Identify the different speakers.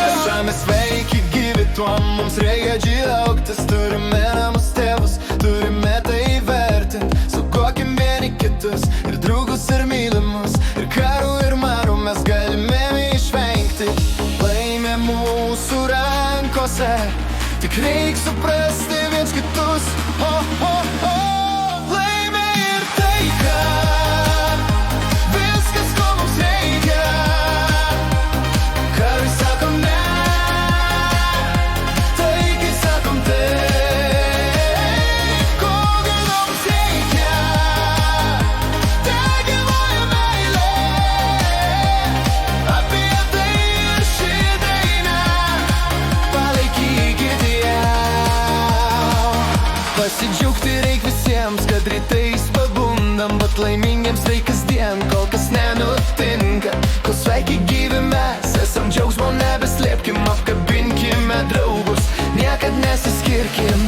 Speaker 1: Esame sveiki, gyvi, tuom mums reikia džiaugtis. Turime namus tėvus, turime tai vertint. Saugokim vieni kitus, ir draugus, ir mylimus. Ir karų, ir marų mes galime išvengti. Laimė mūsų rankose, tik reik suprasti viens kitus. Laimė ir taika, viskas, ko mums reikia. Karui sakom ne, taikai sakom taip. Ko geriau mums reikia, tegyvuoja meilė. Apie tai ir ši daina, palaikykite ją. Pasidžiaugti reik visiems, kad rytais pabundam, bet laimingiems reik kasdien, kol kas nenutinka. Kol sveiki gyvi mes esam, džiaugsmo nebeslėpkim, apkabinkime draugus, niekad nesiskirkim.